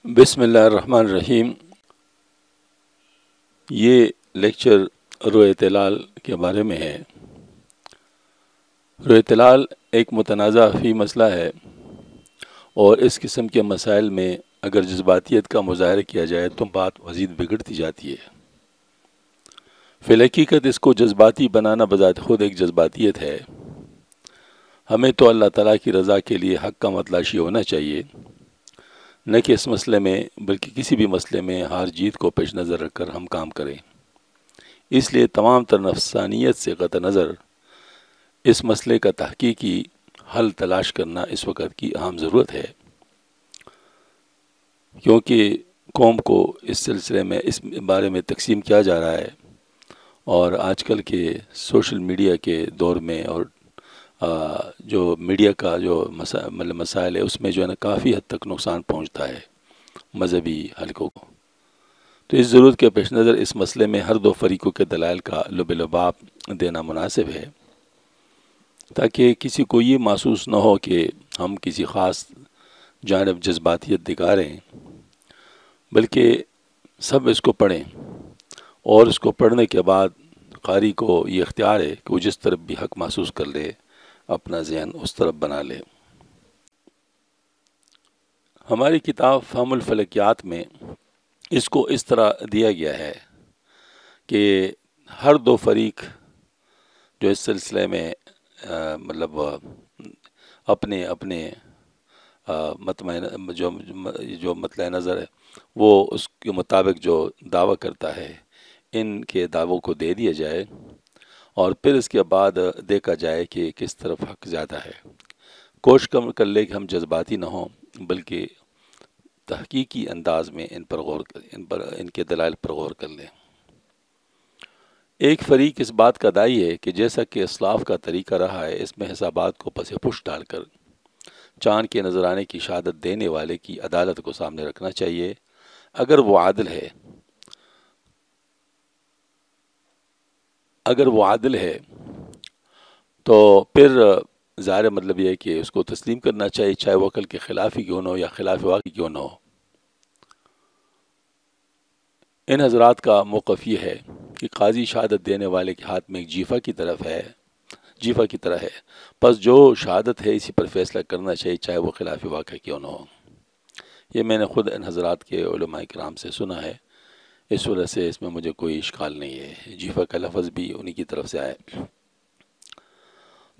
بسم اللہ الرحمن الرحیم۔ یہ لیکچر رؤیت ہلال کے بارے میں ہے۔ رؤیت ہلال ایک متنازع فی مسئلہ ہے، اور اس قسم کے مسائل میں اگر جذباتیت کا مظاہرہ کیا جائے تو بات مزید بگڑتی جاتی ہے۔ فی الحقیقت اس کو جذباتی بنانا بذات خود ایک جذباتیت ہے۔ ہمیں تو اللہ تعالیٰ کی رضا کے لیے حق کا متلاشی ہونا چاہیے، نہ کہ اس مسئلے میں بلکہ کسی بھی مسئلے میں ہار جیت کو پیش نظر رکھ کر ہم کام کریں۔ اس لیے تمام تر نفسانیت سے قطع نظر اس مسئلے کا تحقیقی حل تلاش کرنا اس وقت کی اہم ضرورت ہے، کیونکہ قوم کو اس سلسلے میں اس بارے میں تقسیم کیا جا رہا ہے، اور آج کل کے سوشل میڈیا کے دور میں اور جو میڈیا کا جو مسائل ہے اس میں جو ہے نا کافی حد تک نقصان پہنچتا ہے مذہبی حلقوں کو۔ تو اس ضرورت کے پیش نظر اس مسئلے میں ہر دو فریقوں کے دلائل کا لب لباب دینا مناسب ہے، تاکہ کسی کو یہ محسوس نہ ہو کہ ہم کسی خاص جانب جذباتیت دکھا رہے ہیں، بلکہ سب اس کو پڑھیں، اور اس کو پڑھنے کے بعد قاری کو یہ اختیار ہے کہ وہ جس طرف بھی حق محسوس کر لے اپنا ذہن اس طرف بنا لے۔ ہماری کتاب فہم الفلکیات میں اس کو اس طرح دیا گیا ہے کہ ہر دو فریق جو اس سلسلے میں اپنے جو مطلع نظر ہے وہ اس کے مطابق جو دعویٰ کرتا ہے ان کے دعووں کو دے دیا جائے، اور پھر اس کے بعد دیکھا جائے کہ کس طرف حق زیادہ ہے۔ کوشش کر لے کہ ہم جذباتی نہ ہوں، بلکہ تحقیقی انداز میں ان کے دلائل پر غور کر لیں۔ ایک فریق اس بات کا داعی ہے کہ جیسا کہ اسلاف کا طریقہ رہا ہے، اس میں حسابات کو پس پش ڈال کر چاند کے نظر آنے کی شہادت دینے والے کی عدالت کو سامنے رکھنا چاہیے۔ اگر وہ عادل ہے تو پھر ظاہر مطلب یہ ہے کہ اس کو تسلیم کرنا چاہیے، چاہے وہ عقل کے خلاف ہی کیوں نہ ہو یا خلاف واقعی کیوں نہ ہو۔ ان حضرات کا موقف یہ ہے کہ قاضی شہادت دینے والے کے ہاتھ میں ایک جیفہ کی طرح ہے، پس جو شہادت ہے اسی پر فیصلہ کرنا چاہیے، چاہے وہ خلاف واقع کیوں نہ ہو۔ یہ میں نے خود ان حضرات کے علماء کرام سے سنا ہے، اس وجہ سے اس میں مجھے کوئی اشکال نہیں ہے۔ جیفہ کا لفظ بھی انہی کی طرف سے آیا۔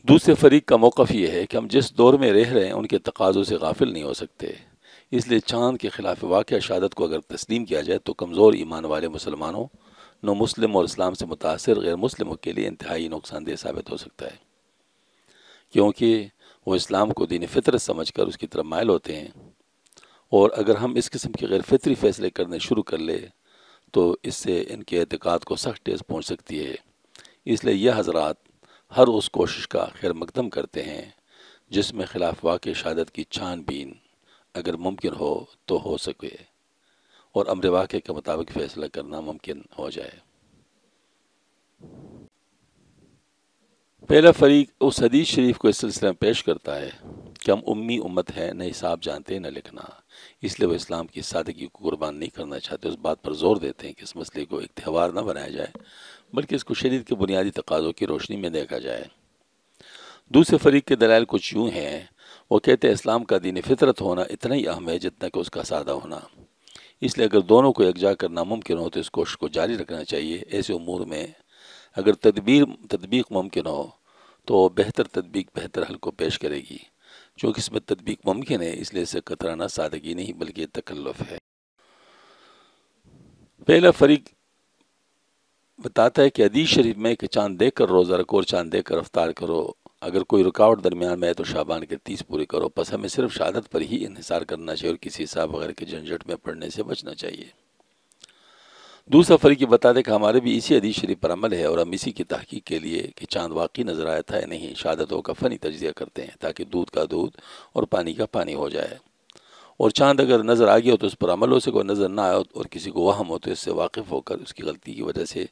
دوسرے فریق کا موقف یہ ہے کہ ہم جس دور میں رہ رہے ہیں ان کے تقاضوں سے غافل نہیں ہو سکتے، اس لیے چاند کے خلاف واقع شہادت کو اگر تسلیم کیا جائے تو کمزور ایمان والے مسلمانوں، نو مسلم اور اسلام سے متاثر غیر مسلموں کے لیے انتہائی نقصان دہ ثابت ہو سکتا ہے، کیونکہ وہ اسلام کو دین فطرت سمجھ کر اس کی طرف مائل ہوتے ہیں، اور اگر ہم اس قسم کے غیر فطری فیصلے کرنے شروع کر لیں تو اس سے ان کے اعتقاد کو سخت ٹھیس پہنچ سکتی ہے۔ اس لیے یہ حضرات ہر اس کوشش کا خیر مقدم کرتے ہیں جس میں خلاف واقع شہادت کی چھان بین اگر ممکن ہو تو ہو سکے، اور امر واقع کے مطابق فیصلہ کرنا ممکن ہو جائے۔ پہلا فریق اس حدیث شریف کو اس سلسلے میں پیش کرتا ہے کہ ہم امی امت ہیں، نہ حساب جانتے نہ لکھنا، اس لیے وہ اسلام کی سادگی کو قربان نہیں کرنا چاہتے۔ اس بات پر زور دیتے ہیں کہ اس مسئلے کو ایک تہوار نہ بنایا جائے، بلکہ اس کو شریعت کے بنیادی تقاضوں کی روشنی میں دیکھا جائے۔ دوسرے فریق کے دلائل کچھ یوں ہیں، وہ کہتے ہیں اسلام کا دین فطرت ہونا اتنا ہی اہم ہے جتنا کہ اس کا سادہ ہونا، اس لیے اگر دونوں کو یکجا کرنا ممکن ہو تو اس کوشش کو جاری رکھنا چاہیے۔ ایسے امور میں اگر تطبیق ممکن ہو تو بہتر تطبیق بہتر حل کو پیش کرے گی، چونکہ اس میں تطبیق ممکن ہے، اس لیے اسے کترانا سادگی نہیں بلکہ تکلف ہے۔ پہلا فریق بتاتا ہے کہ حدیث شریف میں کہ چاند دیکھ کر روزہ رکھو اور چاند دیکھ کر افطار کرو، اگر کوئی رکاوٹ درمیان میں ہے تو شعبان کے 30 پورے کرو، پس ہمیں صرف شہادت پر ہی انحصار کرنا چاہیے اور کسی حساب وغیرہ کے جھنجھٹ میں پڑنے سے بچنا چاہیے۔ دوسرا فریق یہ بتا دے کہ ہمارے بھی اسی حدیث شریف پر عمل ہے، اور ہم اسی کی تحقیق کے لیے کہ چاند واقعی نظر آیا تھا یا نہیں شہادتوں کا فنی تجزیہ کرتے ہیں، تاکہ دودھ کا دودھ اور پانی کا پانی ہو جائے، اور چاند اگر نظر آ گیا ہو تو اس پر عمل ہو سکے، اور نظر نہ آیا اور کسی کو وہم ہو تو اس سے واقف ہو کر اس کی غلطی کی وجہ سے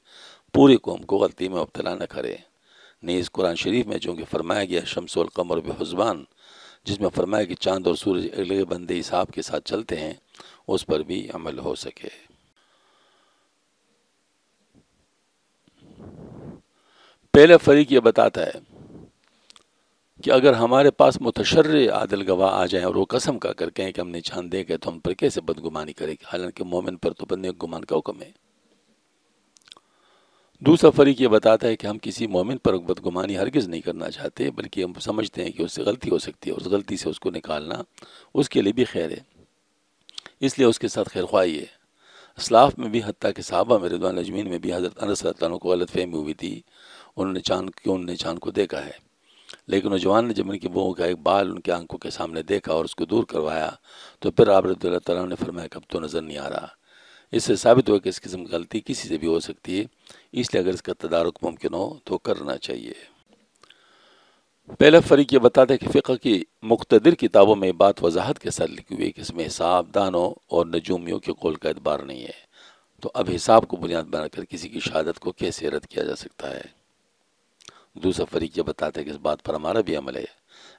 پوری قوم کو غلطی میں مبتلا نہ کرے۔ نیز قرآن شریف میں چونکہ فرمایا گیا شمس والقمر بحسبان، جس میں فرمایا کہ چاند اور سورج اگلے بندے حساب کے ساتھ چلتے ہیں، اس پر بھی عمل ہو سکے۔ پہلا فریق یہ بتاتا ہے کہ اگر ہمارے پاس متشرع عادل گواہ آ جائیں اور وہ قسم کا کر کہیں کہ ہم نے چاند دیکھا تو ہم پر کیسے بدگمانی کرے گی، حالانکہ مومن پر تو نیک گمان کا حکم ہے۔ دوسرا فریق یہ بتاتا ہے کہ ہم کسی مومن پر بدگمانی ہرگز نہیں کرنا چاہتے، بلکہ ہم سمجھتے ہیں کہ اس سے غلطی ہو سکتی ہے، اور اس غلطی سے اس کو نکالنا اس کے لیے بھی خیر ہے، اس لیے اس کے ساتھ خیر خواہی ہے۔ اسلاف میں بھی، حتیٰ کہ صحابہ میں رضوان اجمعین میں بھی حضرت انس رضی اللہ عنہ کو غلط فہمی ہوئی تھی، انہوں نے چاند کو دیکھا ہے، لیکن نوجوان نے جب ان کی بہوں کا ایک بال ان کے آنکھوں کے سامنے دیکھا اور اس کو دور کروایا تو پھر آپ رضی اللہ تعالیٰ نے فرمایا کہ اب تو نظر نہیں آ رہا۔ اس سے ثابت ہوا کہ اس قسم کی غلطی کسی سے بھی ہو سکتی ہے، اس لیے اگر اس کا تدارک ممکن ہو تو کرنا چاہیے۔ پہلا فریق یہ بتاتا ہے کہ فقہ کی مقتدر کتابوں میں بات وضاحت کے ساتھ لکھی ہوئی ہے کہ اس میں حساب دانوں اور نجومیوں کے قول کا اعتبار نہیں ہے، تو اب حساب کو بنیاد بنا کر کسی کی شہادت کو کیسے رد کیا جا سکتا ہے۔ دوسرا فریق یہ بتاتا ہے کہ اس بات پر ہمارا بھی عمل ہے،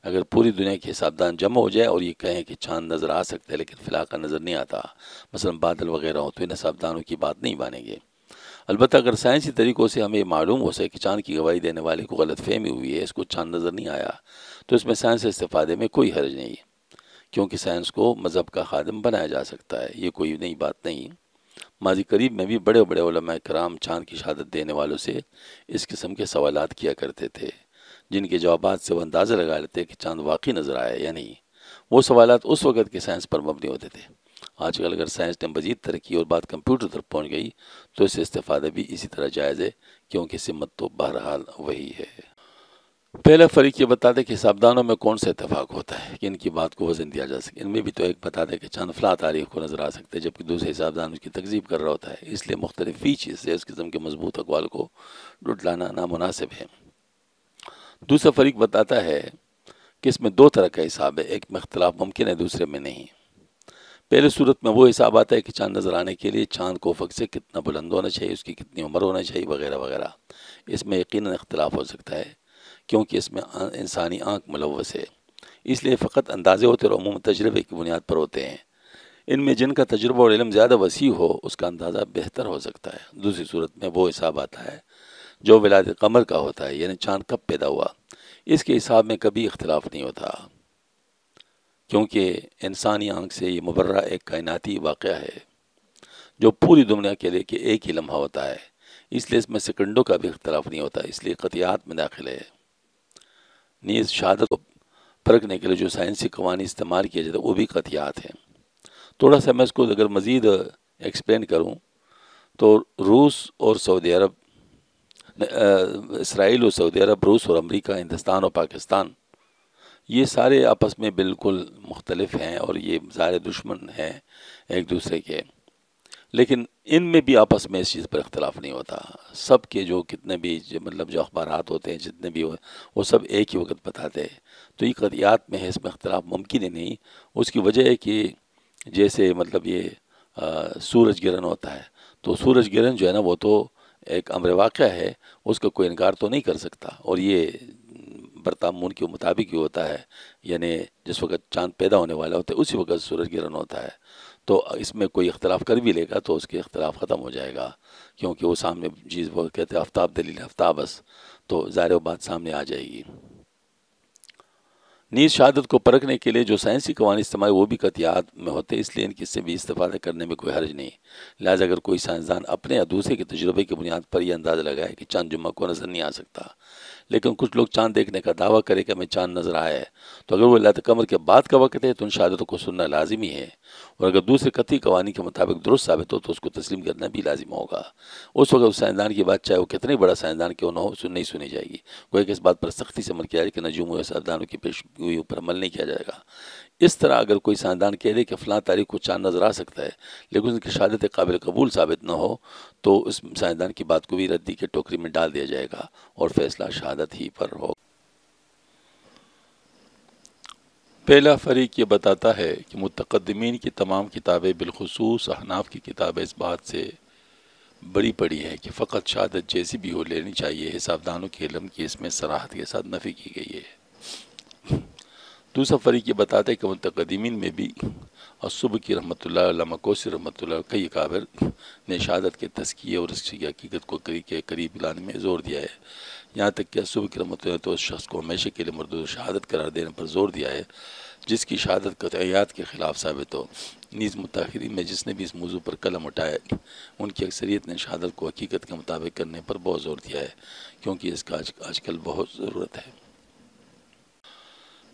اگر پوری دنیا کے حساب دان جمع ہو جائے اور یہ کہیں کہ چاند نظر آ سکتا ہے لیکن فی الحال نظر نہیں آتا، مثلا بادل وغیرہ ہو، تو ان حساب دانوں کی بات نہیں مانیں گے۔ البتہ اگر سائنسی طریقوں سے ہمیں معلوم ہو سکے کہ چاند کی گواہی دینے والے کو غلط فہمی ہوئی ہے، اس کو چاند نظر نہیں آیا، تو اس میں سائنس سے استفادے میں کوئی حرج نہیں، کیونکہ سائنس کو مذہب کا خادم بنایا جا سکتا ہے، یہ کوئی نئی بات نہیں۔ ماضی قریب میں بھی بڑے بڑے علماء کرام چاند کی شہادت دینے والوں سے اس قسم کے سوالات کیا کرتے تھے، جن کے جوابات سے وہ اندازہ لگا لیتے کہ چاند واقعی نظر آیا یا نہیں۔ وہ سوالات اس وقت کے سائنس پر مبنی ہوتے تھے۔ آج کل اگر سائنس نے مزید ترقی اور بات کمپیوٹر تک پہنچ گئی تو اس سے استفادہ بھی اسی طرح جائز ہے، کیونکہ سمت تو بہرحال وہی ہے۔ پہلا فریق یہ بتا دے کہ حسابدانوں میں کون سا اتفاق ہوتا ہے کہ ان کی بات کو وزن دیا جا سکے۔ ان میں بھی تو ایک بتا دے کہ چاند فلاں تاریخ کو نظر آ سکتے ہیں، جبکہ دوسرے حسابدان اس کی تکذیب کر رہا ہوتا ہے، اس لیے مختلف فی چیز سے اس قسم کے مضبوط اقوال کو ڈٹلانا نامناسب ہے۔ دوسرا فریق بتاتا ہے کہ اس میں دو طرح کا حساب ہے، ایک میں اختلاف ممکن ہے، دوسرے میں نہیں۔ پہلے صورت میں وہ حساب آتا ہے کہ چاند نظر آنے کے لیے چاند کو افق سے کتنا بلند ہونا چاہیے، اس کی کتنی عمر ہونا چاہیے، وغیرہ وغیرہ۔ اس میں یقیناً اختلاف ہو سکتا ہے، کیونکہ اس میں انسانی آنکھ ملوث ہے، اس لیے فقط اندازے ہوتے اور عموم تجربے کی بنیاد پر ہوتے ہیں۔ ان میں جن کا تجربہ اور علم زیادہ وسیع ہو اس کا اندازہ بہتر ہو سکتا ہے۔ دوسری صورت میں وہ حساب آتا ہے جو ولادت قمر کا ہوتا ہے، یعنی چاند کب پیدا ہوا، اس کے حساب میں کبھی اختلاف نہیں ہوتا، کیونکہ انسانی آنکھ سے یہ مبرہ ایک کائناتی واقعہ ہے جو پوری دنیا کے لیے کہ ایک ہی لمحہ ہوتا ہے، اس لیے اس میں سیکنڈوں کا بھی اختلاف نہیں ہوتا، اس لیے قطعیات میں داخل ہے۔ نیز شہادت کو پرکھنے کے لیے جو سائنسی قوانین استعمال کیے جاتے ہیں وہ بھی قطعیات ہیں۔ تھوڑا سا میں اس کو اگر مزید ایکسپلین کروں تو روس اور سعودی عرب، اسرائیل اور سعودی عرب، روس اور امریکہ، ہندوستان اور پاکستان، یہ سارے آپس میں بالکل مختلف ہیں اور یہ ظاہر دشمن ہیں ایک دوسرے کے، لیکن ان میں بھی آپس میں اس چیز پر اختلاف نہیں ہوتا۔ سب کے جو کتنے بھی مطلب جو اخبارات ہوتے ہیں جتنے بھی وہ سب ایک ہی وقت بتاتے ہیں، تو یہ قطعیات میں ہے، اس میں اختلاف ممکن ہی نہیں۔ اس کی وجہ ہے کہ جیسے مطلب یہ سورج گرہن ہوتا ہے، تو سورج گرہن جو ہے نا وہ تو ایک امر واقعہ ہے، اس کا کوئی انکار تو نہیں کر سکتا، اور یہ برتامون کے مطابق ہی ہوتا ہے، یعنی جس وقت چاند پیدا ہونے والا ہوتا ہے اسی وقت سورج گرہن ہوتا ہے، تو اس میں کوئی اختلاف کر بھی لے گا تو اس کے اختلاف ختم ہو جائے گا، کیونکہ وہ سامنے چیز وہ کہتے ہیں آفتاب دلیل آفتاب بس، تو ظاہر بات سامنے آ جائے گی۔ نیز شہادت کو پرکھنے کے لیے جو سائنسی قوانین استعمال وہ بھی قطعیات میں ہوتے، اس لیے ان کی سے بھی استفادہ کرنے میں کوئی حرج نہیں۔ لہٰذا اگر کوئی سائنسدان اپنے یا دوسرے کے تجربے کی بنیاد پر یہ اندازہ لگائے کہ چاند جمعہ کو نظر نہیں آ سکتا، لیکن کچھ لوگ چاند دیکھنے کا دعویٰ کرے کہ ہمیں چاند نظر آیا ہے، تو اگر وہ لادہ قمر کے بعد کا وقت ہے تو ان شہادتوں کو سننا لازمی ہے، اور اگر دوسرے قطعی قوانین کے مطابق درست ثابت ہو تو اس کو تسلیم کرنا بھی لازم ہوگا۔ اس وقت اس سائنسدان کی بات چاہے وہ کتنے بڑا سائنسدان کیوں نہ ہو نہیں سنی جائے گی، کوئی کہ اس بات پر سختی سے عمل کیا جائے کہ نجوم و سائنسدانوں کی پیشگوئیوں پر عمل نہیں کیا جائے گا۔ اس طرح اگر کوئی سائنسدان کہہ دے کہ فلاں تاریخ کو چاند نظر آ سکتا ہے لیکن اس کی شہادت قابل قبول ثابت نہ ہو تو اس سائنسدان کی بات کو بھی ردی کے ٹوکری میں ڈال دیا جائے گا اور فیصلہ شہادت ہی پر ہو۔ پہلا فریق یہ بتاتا ہے کہ متقدمین کی تمام کتابیں بالخصوص احناف کی کتابیں اس بات سے بڑی پڑی ہے کہ فقط شہادت جیسی بھی ہو لینی چاہیے، حسابدانوں کے علم کی اس میں صراحت کے ساتھ نفی کی گئی ہے۔ دوسرا فریق یہ بتاتا ہے کہ متقدمین میں بھی اور صبح کی رحمۃ اللہ، علامہ کوثر رحمۃ اللہ، کئی اکابر نے شہادت کے تزکیے اور اس کی حقیقت کو قریب لانے میں زور دیا ہے۔ یہاں تک کہ صبح کی رحمۃ اللہ تو اس شخص کو ہمیشہ کے لیے مردود شہادت قرار دینے پر زور دیا ہے جس کی شہادت قطعیات کے خلاف ثابت ہو۔ نیز متاخرین میں جس نے بھی اس موضوع پر قلم اٹھایا ان کی اکثریت نے شہادت کو حقیقت کے مطابق کرنے پر بہت زور دیا ہے، کیونکہ اس کا آج کل بہت ضرورت ہے۔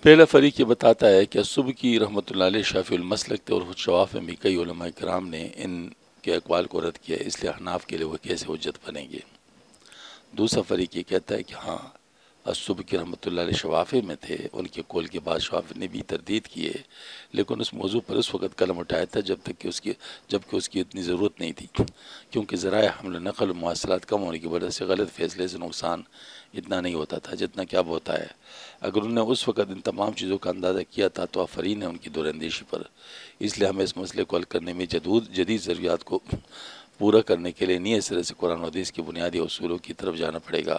پہلا فریق یہ بتاتا ہے کہ صبح کی رحمۃ اللہ علیہ شافعی المسلک تھے اور شواف میں بھی کئی علماء کرام نے ان کے اقوال کو رد کیا، اس لیے حناف کے لیے وہ کیسے حجت بنیں گے۔ دوسرا فریق یہ کہتا ہے کہ ہاں صبح کی رحمۃ اللہ علیہ شوافی میں تھے، ان کے قول کے بعد شوافی نے بھی تردید کیے، لیکن اس موضوع پر اس وقت قلم اٹھایا تھا جبکہ اس کی اتنی ضرورت نہیں تھی، کیونکہ ذرائع حمل و نقل و مواصلات کم ہونے کی وجہ سے غلط فیصلے سے نقصان اتنا نہیں ہوتا تھا جتنا کہ اب ہوتا ہے۔ اگر انہوں نے اس وقت ان تمام چیزوں کا اندازہ کیا تھا تو آفرین ہے ان کی دور اندیشی پر۔ اس لیے ہمیں اس مسئلے کو حل کرنے میں جدید ضروریات کو پورا کرنے کے لیے نئے سرے سے قرآن و حدیث کی بنیادی اصولوں کی طرف جانا پڑے گا،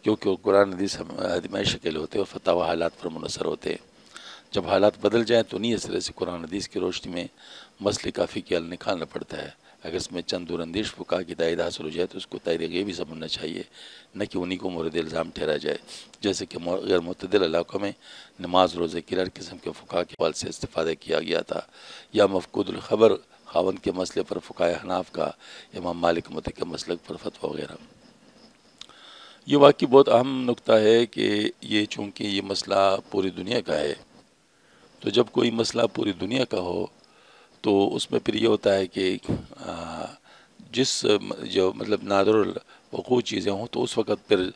کیونکہ وہ قرآن حدیث ہمیں شکل ہوتے اور فتح و حالات پر منحصر ہوتے ہیں۔ جب حالات بدل جائیں تو نئے سرے سے قرآن حدیث کی روشنی میں مسئلے کافی کے حل نکالنا پڑتا ہے۔ اگر اس میں چند دور اندیش فقہا کی تائید حاصل ہو جائے تو اس کو تائید غیبی سمجھنا چاہیے، نہ کہ انہی کو مورد الزام ٹھہرا جائے، جیسے کہ غیر معتدل علاقوں میں نماز روزے کی ہر قسم کے فقہا کے حوالے سے استفادہ کیا گیا تھا، یا مفقود الخبر خاوند کے مسئلے پر فقہائے حناف کا امام مالک متع کے مسلک پر فتویٰ وغیرہ۔ یہ واقعی بہت اہم نقطہ ہے کہ یہ چونکہ یہ مسئلہ پوری دنیا کا ہے، تو جب کوئی مسئلہ پوری دنیا کا ہو تو اس میں پھر یہ ہوتا ہے کہ جس جو مطلب نادر الوقوع چیزیں ہوں تو اس وقت پھر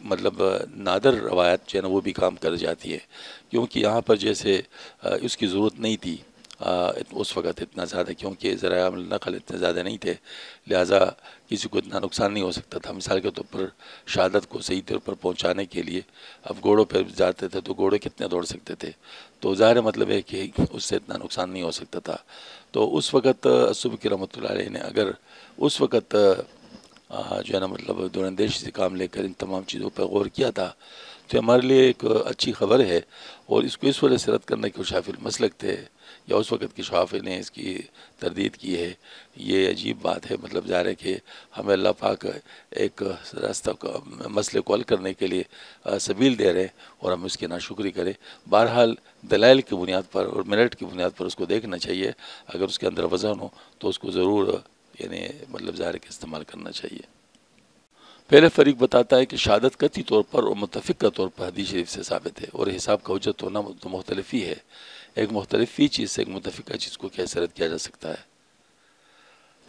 مطلب نادر روایت جو ہے نا وہ بھی کام کر جاتی ہے، کیونکہ یہاں پر جیسے اس کی ضرورت نہیں تھی اس وقت اتنا زیادہ، کیونکہ ذرائع حمل نقل اتنے زیادہ نہیں تھے، لہٰذا کسی کو اتنا نقصان نہیں ہو سکتا تھا۔ مثال کے طور پر شہادت کو صحیح طور پر پہنچانے کے لیے اب گھوڑوں پہ جاتے تھے تو گھوڑے کتنے دوڑ سکتے تھے، تو ظاہر مطلب ہے کہ اس سے اتنا نقصان نہیں ہو سکتا تھا۔ تو اس وقت صبح کی رحمۃ اللہ علیہ نے اگر اس وقت جو ہے نا مطلب دور اندیشی سے کام لے کر ان تمام چیزوں پر غور کیا تھا تو ہمارے لیے ایک اچھی خبر ہے، اور اس کو اس وجہ سے رد کرنا کہ وہ شافعی المسلک تھے یا اس وقت کے شافعی نے اس کی تردید کی ہے، یہ عجیب بات ہے۔ مطلب ظاہر ہے کہ ہمیں اللہ پاک ایک راستہ مسئلے کو حل کرنے کے لیے سبیل دے رہے ہیں اور ہم اس کی ناشکری کریں۔ بہرحال دلائل کی بنیاد پر اور میرٹ کی بنیاد پر اس کو دیکھنا چاہیے، اگر اس کے اندر وزن ہو تو اس کو ضرور مطلب ظاہر کے استعمال کرنا چاہیے۔ پہلے فریق بتاتا ہے کہ شہادت قطعی طور پر اور متفقہ طور پر حدیث شریف سے ثابت ہے، اور حساب کا حجت ہونا تو مختلف ہی ہے۔ ایک مختلف ہی چیز سے ایک متفقہ چیز کو کیسے رد کیا جا سکتا ہے؟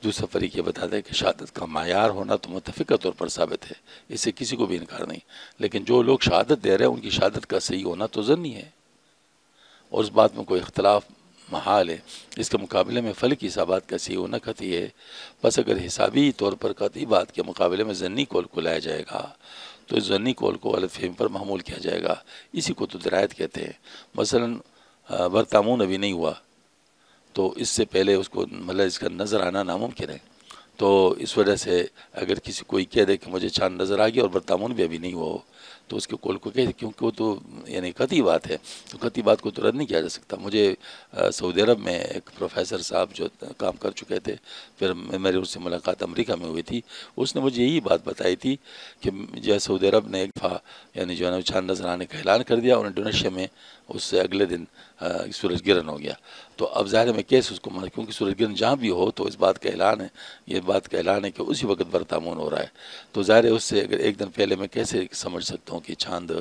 دوسرا فریق یہ بتاتا ہے کہ شہادت کا معیار ہونا تو متفقہ طور پر ثابت ہے، اس سے کسی کو بھی انکار نہیں، لیکن جو لوگ شہادت دے رہے ہیں ان کی شہادت کا صحیح ہونا تو ظنی ہے، اور اس بات میں کوئی اختلاف محال ہے۔ اس کے مقابلے میں فلکی حسابات کا صحیح ہونا قطعی ہے، بس اگر حسابی طور پر قطعی بات کے مقابلے میں ظنی قول کو لایا جائے گا تو اس ظنی قول کو غلط فہمی پر محمول کیا جائے گا، اسی کو تو درایت کہتے ہیں۔ مثلاً برتامون ابھی نہیں ہوا تو اس سے پہلے اس کو مطلب اس کا نظر آنا ناممکن ہے، تو اس وجہ سے اگر کسی کوئی کہہ دے کہ مجھے چاند نظر آ گیا اور برتامون بھی ابھی نہیں ہوا ہو تو اس کے قول کو کہتے، کیونکہ وہ تو قطعی بات ہے، تو قطعی بات کو تو رد نہیں کیا جا سکتا۔ مجھے سعودی عرب میں ایک پروفیسر صاحب جو کام کر چکے تھے، پھر میری اس سے ملاقات امریکہ میں ہوئی تھی، اس نے مجھے یہی بات بتائی تھی کہ جو سعودی عرب نے ایک دفعہ جو ہے نا چاند نظر آنے کا اعلان کر دیا اور انڈونیشیا میں اس سے اگلے دن سورج گرہن ہو گیا۔ تو اب ظاہر میں کیسے اس کو مانا، کیونکہ سورج گرہن جہاں بھی ہو تو اس بات کا اعلان ہے، یہ بات کا اعلان ہے کہ اسی وقت برتامون ہو رہا ہے، تو ظاہر ہے اس سے اگر ایک دن پہلے میں کیسے سمجھ سکتا ہوں کہ چاند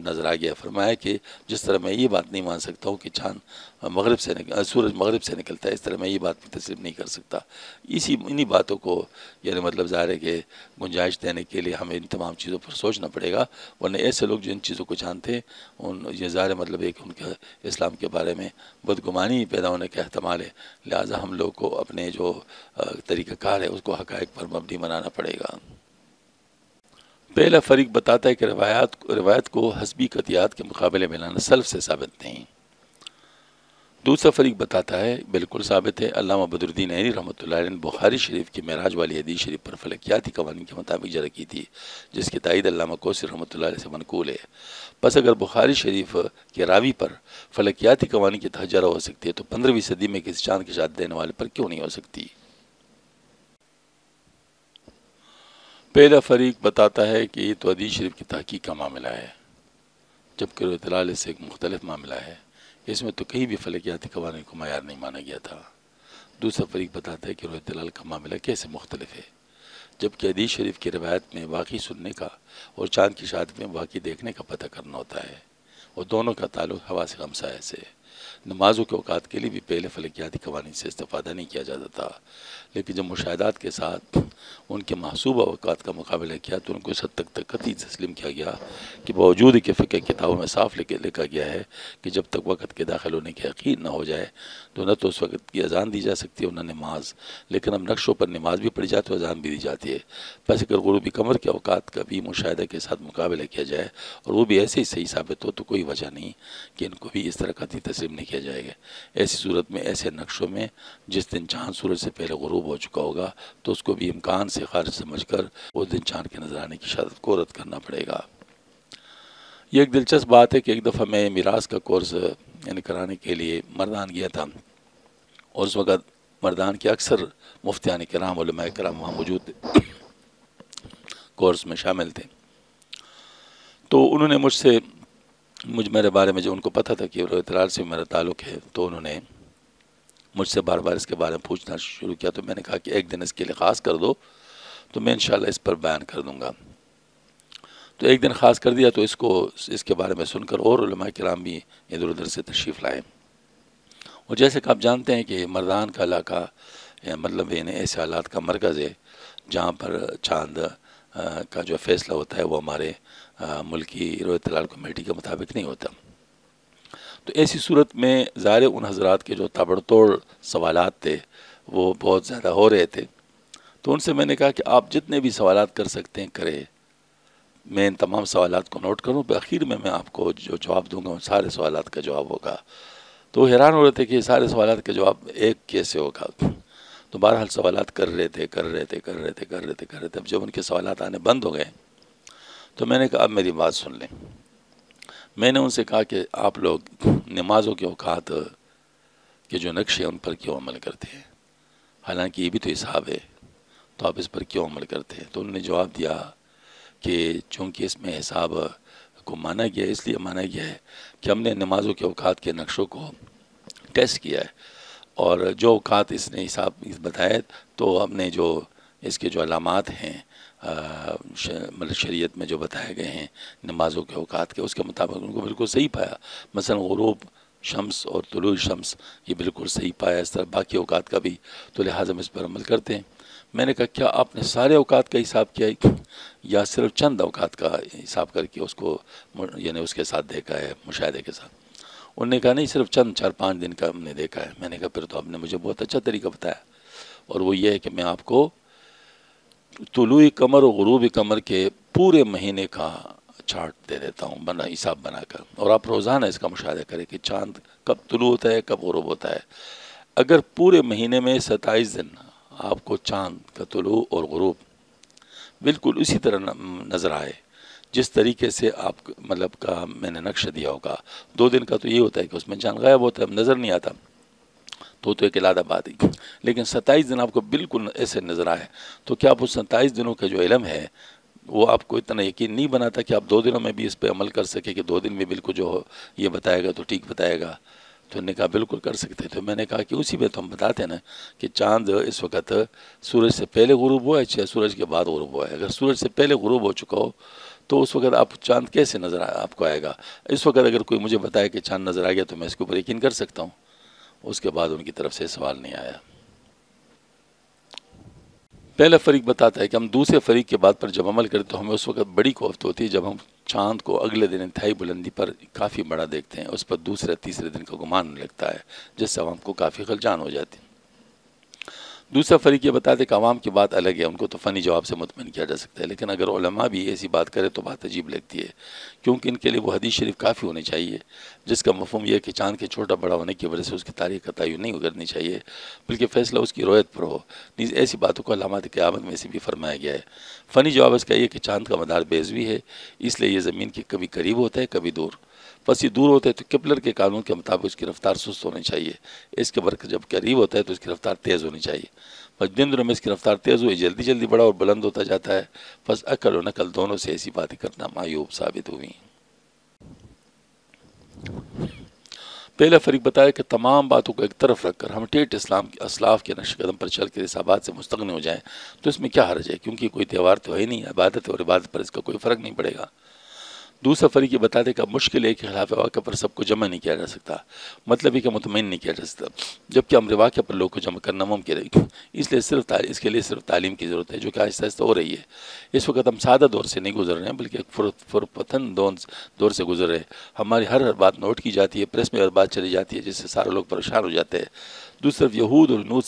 نظر آ گیا۔ فرمایا کہ جس طرح میں یہ بات نہیں مان سکتا ہوں کہ چاند سورج مغرب سے نکلتا ہے، اس طرح میں یہ بات بھی تسلیم نہیں کر سکتا۔ انہی باتوں کو مطلب ظاہر ہے کہ گنجائش دینے کے لیے ہمیں ان تمام چیزوں پر سوچنا پڑے گا، ورنہ ایسے لوگ جو ان چیزوں کو جانتے ہیں یہ ظاہر مطلب ہے کہ ان کا اسلام کے بارے میں بدگمانی پیدا ہونے کا احتمال ہے، لہٰذا ہم لوگ کو اپنے جو طریقہ کار ہے اس کو حقائق پر مبنی بنانا پڑے گا۔ پہلا فریق بتاتا ہے کہ روایت کو حسبی قطعیات کے مقابلے میں لانا سلف سے ثابت نہیں۔ دوسرا فریق بتاتا ہے بالکل ثابت ہے، علامہ بدر الدین عینی رحمۃ اللہ علیہ نے بخاری شریف کی معراج والی حدیث شریف پر فلکیاتی قوانین کے مطابق جرح کی تھی، جس کی تائید علامہ کوثر رحمۃ اللہ علیہ سے منقول ہے۔ بس اگر بخاری شریف کے راوی پر فلکیاتی قوانین کے تحت جرح ہو سکتی ہے تو 15ویں صدی میں کسی چاند کی شہادت دینے والے پر کیوں نہیں ہو سکتی؟ پہلا فریق بتاتا ہے کہ یہ تو حدیث شریف کی تحقیق کا معاملہ ہے، جبکہ روایت دلالہ سے ایک مختلف معاملہ ہے، اس میں تو کہیں بھی فلکیاتی قوانین کو معیار نہیں مانا گیا تھا۔ دوسرا فریق بتاتا ہے کہ روایت دلالہ کا معاملہ کیسے مختلف ہے، جبکہ حدیث شریف کی روایت میں واقعی سننے کا اور چاند کی شہادت میں واقعی دیکھنے کا پتہ کرنا ہوتا ہے، اور دونوں کا تعلق حواس خمسہ سے۔ نمازوں کے اوقات کے لیے بھی پہلے فلکیاتی قوانین سے استفادہ نہیں کیا جاتا تھا، لیکن جب مشاہدات کے ساتھ ان کے محسوبہ اوقات کا مقابلہ کیا تو ان کو اس حد تک قطعی تسلیم کیا گیا کہ باوجود کہ فقہ کتابوں میں صاف لکھا گیا ہے کہ جب تک وقت کے داخل ہونے کی یقین نہ ہو جائے تو نہ تو اس وقت کی اذان دی جا سکتی ہے اور نہ نماز، لیکن اب نقشوں پر نماز بھی پڑھی جاتی ہے اور اذان بھی دی جاتی ہے۔ بس اگر غروبی قمر کے اوقات کا بھی مشاہدہ کے ساتھ مقابلہ کیا جائے اور وہ بھی ایسے ہی صحیح ثابت ہو تو کوئی وجہ نہیں کہ ان کو بھی اس طرح قطعی تسلیم نہیں کیا جائے گا۔ ایسی صورت میں ایسے نقشوں میں جس دن چاند سورج سے پہلے غروب ہو چکا ہوگا تو اس کو بھی امکان سے خارج سمجھ کر اس دن چاند کے نظر آنے کی شہادت کو رد کرنا پڑے گا۔ یہ ایک دلچسپ بات ہے کہ ایک دفعہ میں میراث کا کورس کرانے کے لیے مردان گیا تھا، اور اس وقت مردان کے اکثر مفتیان کرام علماء کرام وہاں موجود تھے، کورس میں شامل تھے۔ تو انہوں نے میرے بارے میں، جو ان کو پتہ تھا کہ روایت دلالہ سے میرا تعلق ہے، تو انہوں نے مجھ سے بار بار اس کے بارے میں پوچھنا شروع کیا۔ تو میں نے کہا کہ ایک دن اس کے لیے خاص کر دو تو میں انشاءاللہ اس پر بیان کر دوں گا۔ تو ایک دن خاص کر دیا، تو اس کے بارے میں سن کر اور علماء کرام بھی ادھر ادھر سے تشریف لائے۔ اور جیسے کہ آپ جانتے ہیں کہ مردان کا علاقہ مطلب ایسے حالات کا مرکز ہے جہاں پر چاند کا جو فیصلہ ہوتا ہے وہ ہمارے ملکی روایت دلالہ کمیٹی کے مطابق نہیں ہوتا۔ تو ایسی صورت میں ظاہر ان حضرات کے جو تابڑ توڑ سوالات تھے وہ بہت زیادہ ہو رہے تھے، تو ان سے میں نے کہا کہ آپ جتنے بھی سوالات کر سکتے ہیں کریں، میں ان تمام سوالات کو نوٹ کروں، بآخر میں آپ کو جو جواب دوں گا ان سارے سوالات کا جواب ہوگا۔ تو وہ حیران ہو رہے تھے کہ یہ سارے سوالات کا جواب ایک کیسے ہوگا۔ تو بہرحال سوالات کر رہے تھے۔ اب جب ان کے سوالات آنے بند ہو گئے تو میں نے کہا اب میری بات سن لیں۔ میں نے ان سے کہا کہ آپ لوگ نمازوں کے اوقات کے جو نقشے ہیں ان پر کیوں عمل کرتے ہیں؟ حالانکہ یہ بھی تو حساب ہے، تو آپ اس پر کیوں عمل کرتے ہیں؟ تو انہوں نے جواب دیا کہ چونکہ اس میں حساب کو مانا گیا ہے، اس لیے مانا گیا ہے کہ ہم نے نمازوں کے اوقات کے نقشوں کو ٹیسٹ کیا ہے، اور جو اوقات اس نے حساب بتایا تو ہم نے جو اس کے جو علامات ہیں مطلب شریعت میں جو بتائے گئے ہیں نمازوں کے اوقات کے، اس کے مطابق ان کو بالکل صحیح پایا۔ مثلا غروب شمس اور طلوع شمس یہ بالکل صحیح پایا، اس طرح باقی اوقات کا بھی، تو لہٰذا ہم اس پر عمل کرتے ہیں۔ میں نے کہا کیا آپ نے سارے اوقات کا حساب کیا ہے یا صرف چند اوقات کا حساب کر کے اس کو اس کے ساتھ دیکھا ہے مشاہدے کے ساتھ؟ انہوں نے کہا نہیں، صرف چند 4-5 دن کا ہم نے دیکھا ہے۔ میں نے کہا پھر تو آپ نے مجھے بہت اچھا طریقہ بتایا، اور وہ یہ ہے کہ میں آپ کو طلوع قمر اور غروب قمر کے پورے مہینے کا چارٹ دے دیتا ہوں حساب بنا کر، اور آپ روزانہ اس کا مشاہدہ کریں کہ چاند کب طلوع ہوتا ہے کب غروب ہوتا ہے۔ اگر پورے مہینے میں 27 دن آپ کو چاند کا طلوع اور غروب بالکل اسی طرح نظر آئے جس طریقے سے آپ کا میں نے نقشہ دیا ہوگا، 2 دن کا تو یہ ہوتا ہے کہ اس میں چاند غائب ہوتا ہے، نظر نہیں آتا، تو ایک علیحدہ بات ہے، لیکن 27 دن آپ کو بالکل ایسے نظر آئے تو کیا آپ اس 27 دنوں کا جو علم ہے وہ آپ کو اتنا یقین نہیں بناتا کہ آپ 2 دنوں میں بھی اس پہ عمل کر سکے کہ 2 دن میں بالکل جو یہ بتائے گا تو ٹھیک بتائے گا؟ تو انہوں نے کہا بالکل کر سکتے۔ تو میں نے کہا کہ اسی پہ تو ہم بتاتے ہیں نا کہ چاند اس وقت سورج سے پہلے غروب ہوا ہے یا سورج کے بعد غروب ہوا ہے۔ اگر سورج سے پہلے غروب ہو چکا ہو تو اس وقت آپ چاند کیسے نظر آپ کو آئے گا؟ اس وقت اگر کوئی مجھے بتائے کہ چاند نظر آ گیا تو میں اس کے اوپر یقین کر سکتا ہوں۔ اس کے بعد ان کی طرف سے سوال نہیں آیا۔ پہلا فریق بتاتا ہے کہ ہم دوسرے فریق کے بعد پر جب عمل کرتے تو ہمیں اس وقت بڑی کوفت ہوتی ہے جب ہم چاند کو اگلے دن انتہائی بلندی پر کافی بڑا دیکھتے ہیں، اس پر دوسرے تیسرے دن کا گمان لگتا ہے، جس سے ہم کو کافی خلجان ہو جاتی ہے۔ دوسرا فریق یہ بتا دے کہ عوام کی بات الگ ہے، ان کو تو فنی جواب سے مطمئن کیا جا سکتا ہے، لیکن اگر علماء بھی ایسی بات کرے تو بات عجیب لگتی ہے، کیونکہ ان کے لیے وہ حدیث شریف کافی ہونی چاہیے جس کا مفہوم یہ ہے کہ چاند کے چھوٹا بڑا ہونے کی وجہ سے اس کی تاریخ کا تعین نہیں کرنی چاہیے، بلکہ فیصلہ اس کی روایت پر ہو۔ نیز ایسی باتوں کو علامات قیامت میں سے بھی فرمایا گیا ہے۔ فنی جواب اس کا یہ کہ چاند کا مدار بیضوی ہے، اس لیے یہ زمین کے کبھی قریب ہوتا ہے کبھی دور، بس یہ دور ہوتا ہے تو کپلر کے قانون کے مطابق اس کی رفتار سست ہونی چاہیے، اس کے برعکس جب قریب ہوتا ہے تو اس کی رفتار تیز ہونی چاہیے۔ بس جن دنوں میں اس کی رفتار تیز ہوئی جلدی جلدی بڑا اور بلند ہوتا جاتا ہے، بس عقل و نقل دونوں سے ایسی باتیں کرنا معیوب ثابت ہوئی۔ پہلا فریق بتایا کہ تمام باتوں کو ایک طرف رکھ کر ہم ٹیٹ اسلام کے اسلاف کے نقش قدم پر چل کر اس بات سے مستغنی ہو جائیں تو اس میں کیا حرج ہے، کیونکہ کوئی تہوار تو ہے نہیں، عبادت اور عبادت پر اس کا کوئی فرق نہیں پڑے گا۔ دوسرا فریق یہ بتا دے کہ مشکل ہے کہ خلاف واقع پر سب کو جمع نہیں کیا جا سکتا، مطلب یہ کہ مطمئن نہیں کیا جا سکتا، جبکہ امر واقع پر لوگ کو جمع کرنا ممکن ہے، اس لیے اس کے لیے صرف تعلیم کی ضرورت ہے جو کہ آہستہ آہستہ ہو رہی ہے۔ اس وقت ہم سادہ دور سے نہیں گزر رہے ہیں بلکہ ایک فرپتن دور سے گزر رہے ہیں۔ ہماری ہر بات نوٹ کی جاتی ہے، پریس میں ہر بات چلی جاتی ہے جس سے سارے لوگ پریشان ہو جاتے ہیں۔ دوسری طرف یہود اور نود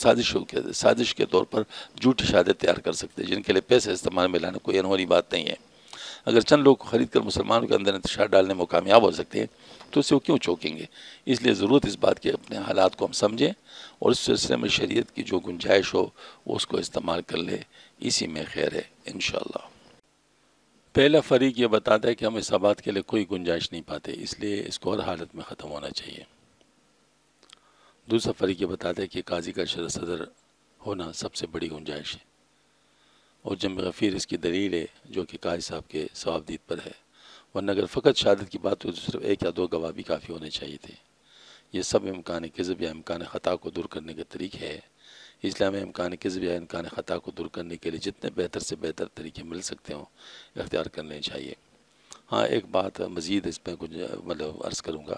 سازش کے طور پر جھوٹی شہادت تیار کر سکتے ہیں جن کے لیے پیسے استعمال میں لانا کوئی انوری بات نہیں ہے۔ اگر چند لوگ خرید کر مسلمانوں کے اندر انتشار ڈالنے میں کامیاب ہو سکتے ہیں تو اسے وہ کیوں چوکیں گے؟ اس لیے ضرورت اس بات کے اپنے حالات کو ہم سمجھیں اور اس سلسلے میں شریعت کی جو گنجائش ہو وہ اس کو استعمال کر لے، اسی میں خیر ہے انشاءاللہ۔ پہلا فریق یہ بتاتا ہے کہ ہم اس بات کے لیے کوئی گنجائش نہیں پاتے، اس لیے اس کو ہر حالت میں ختم ہونا چاہیے۔ دوسرا فریق یہ بتاتا ہے کہ قاضی کا صدر ہونا سب سے بڑی گنجائش ہے اور جم غفیر اس کی دلیل ہے جو کہ قاضی صاحب کے ثوابدید پر ہے، ورنہ اگر فقط شہادت کی بات ہو تو صرف ایک یا دو گواہ بھی کافی ہونے چاہیے تھے۔ یہ سب امکان کذب یا امکان خطا کو دور کرنے کے طریقے ہے، اسلام میں امکان کذب یا امکان خطا کو دور کرنے کے لیے جتنے بہتر سے بہتر طریقے مل سکتے ہوں اختیار کرنے چاہیے۔ ہاں ایک بات مزید اس میں کچھ عرض کروں گا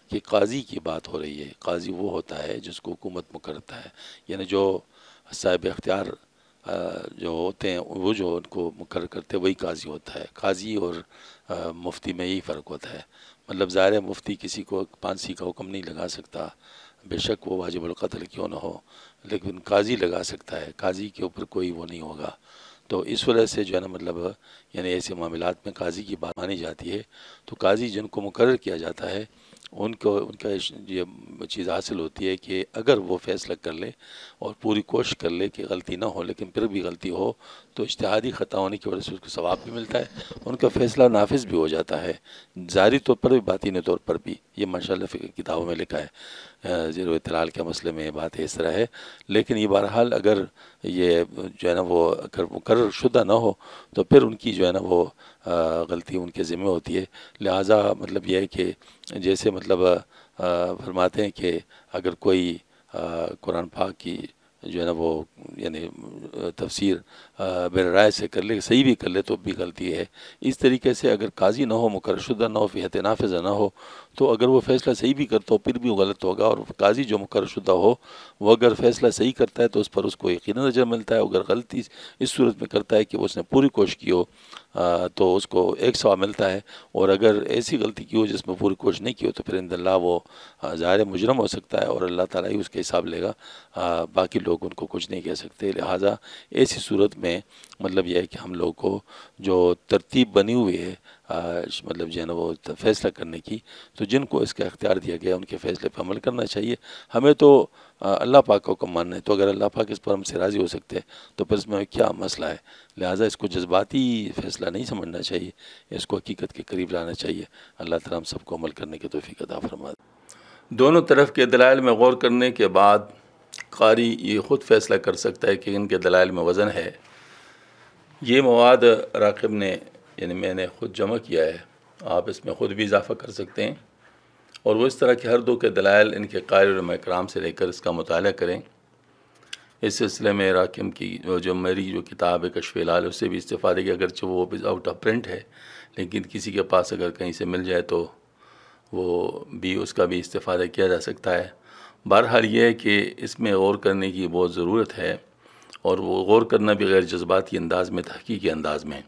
کہ قاضی کی بات ہو رہی ہے، قاضی وہ ہوتا ہے جس کو حکومت مقررتا ہے، یعنی جو صاحب اختیار جو ہوتے ہیں وہ جو ان کو مقرر کرتے ہیں وہی قاضی ہوتا ہے۔ قاضی اور مفتی میں یہی فرق ہوتا ہے، مطلب ظاہر ہے مفتی کسی کو پھانسی کا حکم نہیں لگا سکتا، بے شک وہ واجب القتل کیوں نہ ہو، لیکن قاضی لگا سکتا ہے، قاضی کے اوپر کوئی وہ نہیں ہوگا۔ تو اس وجہ سے جو ہے نا مطلب یعنی ایسے معاملات میں قاضی کی بات مانی جاتی ہے، تو قاضی جن کو مقرر کیا جاتا ہے ان کا یہ چیز حاصل ہوتی ہے کہ اگر وہ فیصلہ کر لے اور پوری کوشش کر لے کہ غلطی نہ ہو، لیکن پھر بھی غلطی ہو تو اجتہادی خطا ہونے کی وجہ سے اس کو ثواب بھی ملتا ہے، ان کا فیصلہ نافذ بھی ہو جاتا ہے، ظاہری طور پر بھی باطینی طور پر بھی۔ یہ ماشاءاللہ فقہ کتابوں میں لکھا ہے، زیر اطلال کے مسئلے میں یہ بات اس طرح ہے، لیکن یہ بہرحال اگر یہ جو ہے نا وہ اگر مقرر شدہ نہ ہو تو پھر ان کی جو ہے نا وہ غلطی ان کے ذمہ ہوتی ہے۔ لہٰذا مطلب یہ ہے کہ جیسے مطلب فرماتے ہیں کہ اگر کوئی قرآن پاک کی جو ہے نا وہ یعنی تفسیر بغیر رائے سے کر لے، صحیح بھی کر لے تو بھی غلطی ہے۔ اس طریقے سے اگر قاضی نہ ہو، مقرر شدہ نہ ہو، فی حد نافذہ نہ ہو تو اگر وہ فیصلہ صحیح بھی کرتا ہو پھر بھی وہ غلط ہوگا، اور قاضی جو مقرر شدہ ہو وہ اگر فیصلہ صحیح کرتا ہے تو اس پر اس کو یقیناً اجر ملتا ہے، اگر غلطی اس صورت میں کرتا ہے کہ اس نے پوری کوشش کی ہو تو اس کو ایک ثواب ملتا ہے، اور اگر ایسی غلطی کی ہو جس میں پوری کوشش نہیں کی ہو تو پھر عند اللہ وہ ظاہر مجرم ہو سکتا ہے اور اللہ تعالیٰ ہی اس کے حساب لے گا، باقی لوگ ان کو کچھ نہیں کہہ سکتے۔ لہٰذا ایسی صورت میں مطلب یہ ہے کہ ہم لوگ کو جو ترتیب بنی ہوئی ہے مطلب جو ہے نا وہ فیصلہ کرنے کی، تو جن کو اس کا اختیار دیا گیا ان کے فیصلے پر عمل کرنا چاہیے۔ ہمیں تو اللہ پاک کا حکم ماننا ہے، تو اگر اللہ پاک اس پر ہم سے راضی ہو سکتے ہیں تو پھر اس میں کیا مسئلہ ہے؟ لہٰذا اس کو جذباتی فیصلہ نہیں سمجھنا چاہیے، اس کو حقیقت کے قریب لانا چاہیے۔ اللہ تعالیٰ ہم سب کو عمل کرنے کی توفیق عطا فرمائے۔ دونوں طرف کے دلائل میں غور کرنے کے بعد قاری یہ خود فیصلہ کر سکتا ہے کہ ان کے دلائل میں وزن ہے۔ یہ مواد راقب نے یعنی میں نے خود جمع کیا ہے، آپ اس میں خود بھی اضافہ کر سکتے ہیں، اور وہ اس طرح کہ ہر دو کے دلائل ان کے قائل علماء کرام سے لے کر اس کا مطالعہ کریں۔ اس سلسلے میں راقم کی جو میری جو کتاب ہے کشف الحال اس سے بھی استفادہ کیا، اگرچہ وہ آؤٹ آف پرنٹ ہے لیکن کسی کے پاس اگر کہیں سے مل جائے تو وہ بھی اس کا بھی استفادہ کیا جا سکتا ہے۔ بہرحال یہ ہے کہ اس میں غور کرنے کی بہت ضرورت ہے، اور وہ غور کرنا بھی غیر جذباتی انداز میں، تحقیقی انداز میں،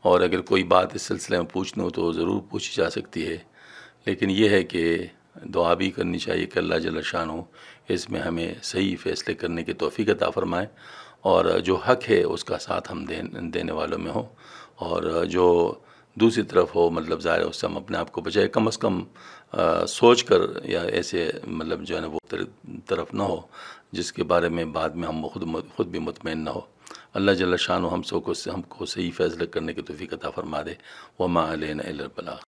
اور اگر کوئی بات اس سلسلے میں پوچھنی ہو تو ضرور پوچھی جا سکتی ہے، لیکن یہ ہے کہ دعا بھی کرنی چاہیے کہ اللہ جل شانہ اس میں ہمیں صحیح فیصلے کرنے کی توفیق عطا فرمائے، اور جو حق ہے اس کا ساتھ ہم دینے والوں میں ہوں، اور جو دوسری طرف ہو مطلب ظاہر ہے اس سے ہم اپنے آپ کو بچائے، کم از کم سوچ کر یا ایسے مطلب جو ہے نا وہ طرف نہ ہو جس کے بارے میں بعد میں ہم خود بھی مطمئن نہ ہو۔ اللہ جل شانہ ہم کو صحیح فیصلے کرنے کی توفیق عطا فرما دے۔ وما علینا الا البلاغ۔